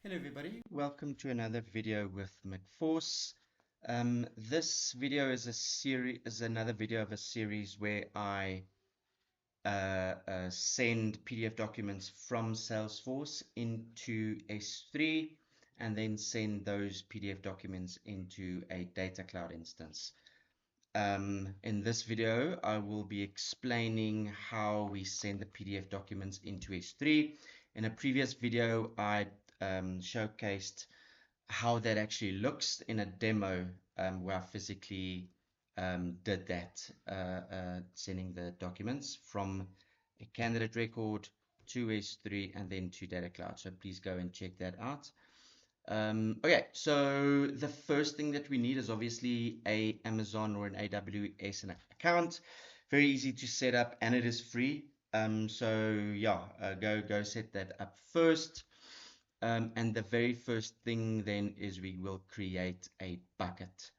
Hello everybody, welcome to another video with McForce. This video is another video of a series where I send PDF documents from Salesforce into S3 and then send those PDF documents into a data cloud instance. In this video, I will be explaining how we send the PDF documents into S3. In a previous video, I showcased how that actually looks in a demo where I physically did that, sending the documents from a candidate record to S3 and then to Data Cloud. So please go and check that out. Okay, so the first thing that we need is obviously a Amazon or an AWS account. Very easy to set up and it is free. So yeah, go set that up first. And the very first thing then is we will create a bucket.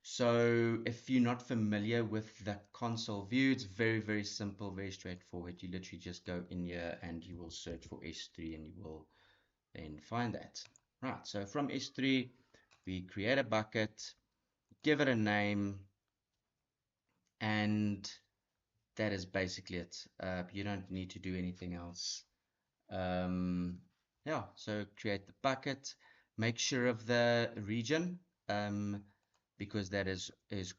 So if you're not familiar with the console view, it's very simple, very straightforward. You literally just go in here and you will search for S3 and you will then find that. Right, so from S3, we create a bucket, give it a name, and that is basically it. You don't need to do anything else. Yeah, so create the bucket, make sure of the region, because that is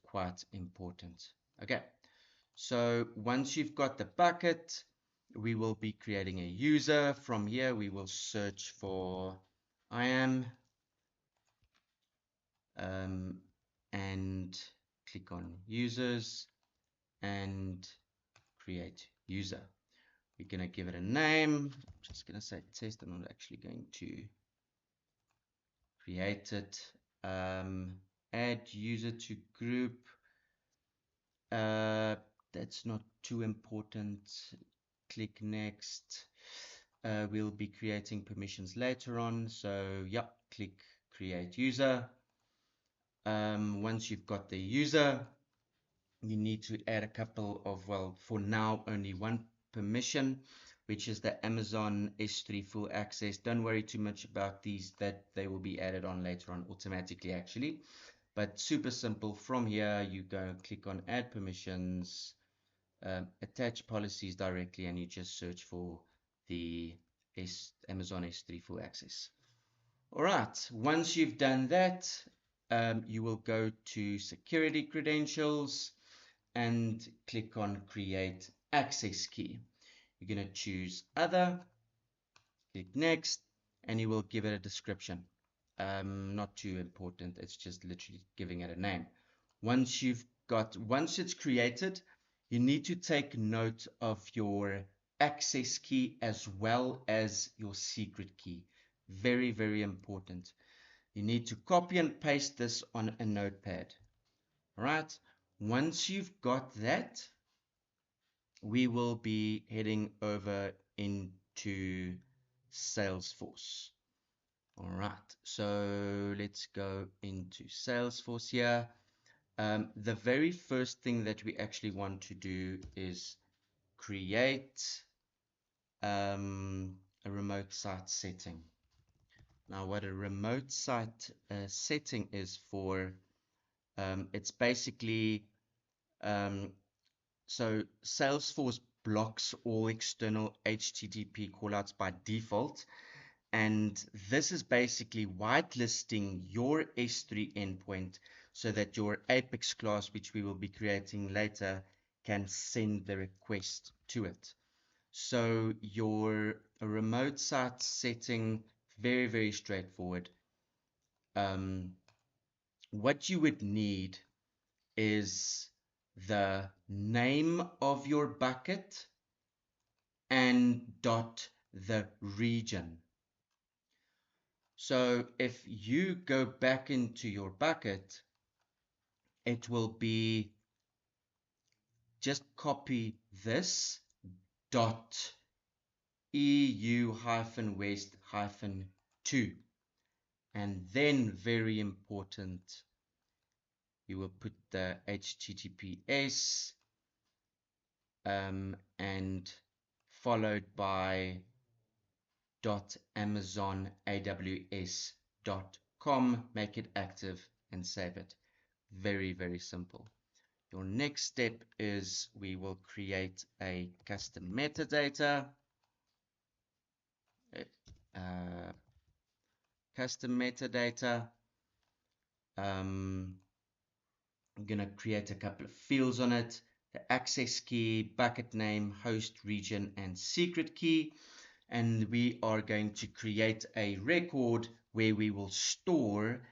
quite important. Okay, so once you've got the bucket, we will be creating a user. From here, we will search for IAM and click on users and create user. We're going to give it a name. I'm just going to say test. I'm not actually going to create it. Add user to group. That's not too important. Click next. We'll be creating permissions later on. So yep, click create user. Once you've got the user, you need to add a couple of, well, for now, only one permission, which is the Amazon S3 full access. Don't worry too much about these, that they will be added on later on automatically, actually. But super simple. From here, you go click on add permissions, attach policies directly, and you just search for the Amazon S3 full access. All right, once you've done that, you will go to security credentials and click on create access key. You're going to choose other, click next, and you will give it a description. Not too important, it's just literally giving it a name. Once it's created, you need to take note of your access key as well as your secret key. Very important. You need to copy and paste this on a notepad. All right. Once you've got that, we will be heading over into Salesforce. All right. So let's go into Salesforce here. The very first thing that we actually want to do is create a remote site setting. Now, what a remote site setting is for, it's basically, so Salesforce blocks all external HTTP callouts by default, and this is basically whitelisting your S3 endpoint so that your Apex class, which we will be creating later, can send the request to it. So your remote site setting, very straightforward. What you would need is the name of your bucket and the region. So if you go back into your bucket, it will be just copy this dot EU-West-2, and then very important, you will put the HTTPS and followed by aws.com, make it active and save it. Very, very simple. Your next step is we will create a custom metadata. Uh, Custom metadata. I'm going to create a couple of fields on it. The access key, bucket name, host region, and secret key. And we are going to create a record where we will store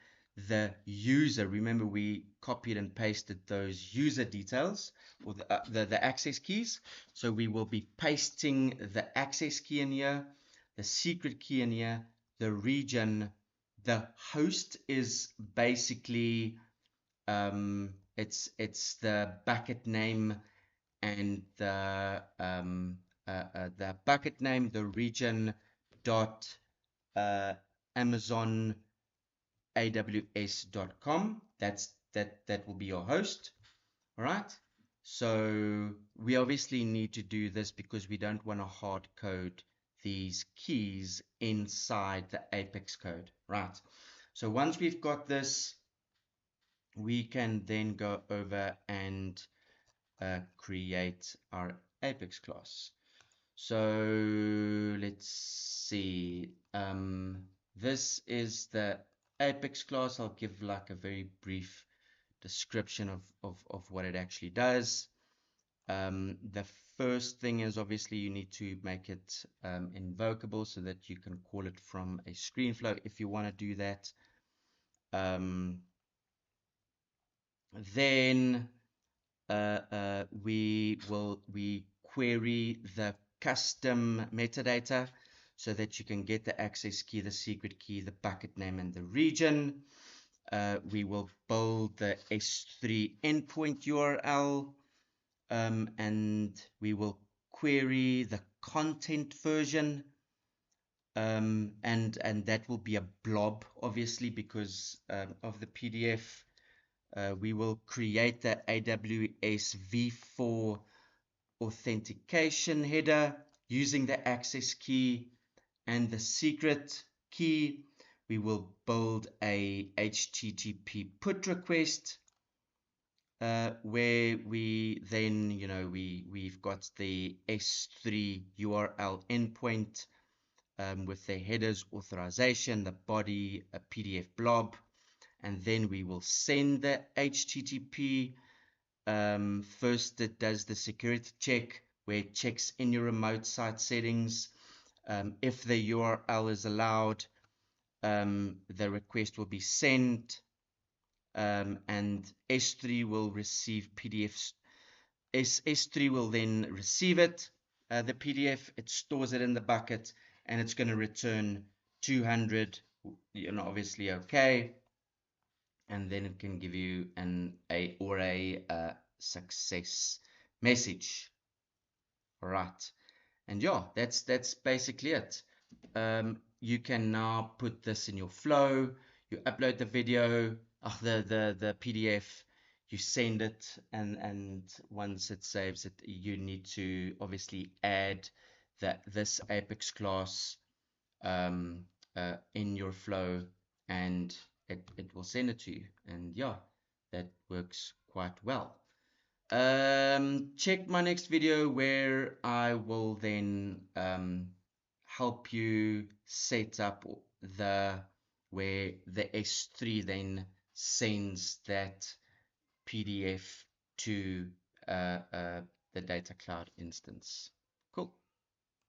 the user. Remember, we copied and pasted those user details or the access keys. So we will be pasting the access key in here, the secret key in here, the region. The host is basically it's the bucket name and the bucket name, the region dot Amazon AWS.com. That will be your host. All right. So we obviously need to do this because we don't want to hard code these keys inside the Apex code. Right. So once we've got this, we can then go over and create our Apex class. So let's see. This is the Apex class. I'll give like a very brief description of what it actually does. The first thing is obviously you need to make it invocable so that you can call it from a screen flow if you want to do that. Then we query the custom metadata so that you can get the access key, the secret key, the bucket name, and the region. We will build the S3 endpoint URL, and we will query the content version, and that will be a blob, obviously, because of the PDF. We will create the AWS v4 authentication header using the access key and the secret key. We will build a HTTP put request where we then, we've got the S3 URL endpoint with the headers authorization, the body, a PDF blob, and then we will send the HTTP. First, it does the security check where it checks in your remote site settings. If the URL is allowed, the request will be sent, and S3 will receive PDFs. S3 will then receive it, the PDF, it stores it in the bucket, and it's going to return 200, obviously okay. And then it can give you a success message. All right. And yeah, that's basically it. You can now put this in your flow. You upload the video, the PDF, you send it, and once it saves it, you need to obviously add this Apex class in your flow, and it will send it to you. And yeah, that works quite well. Check my next video where I will then help you set up where the S3 then sends that PDF to the data cloud instance.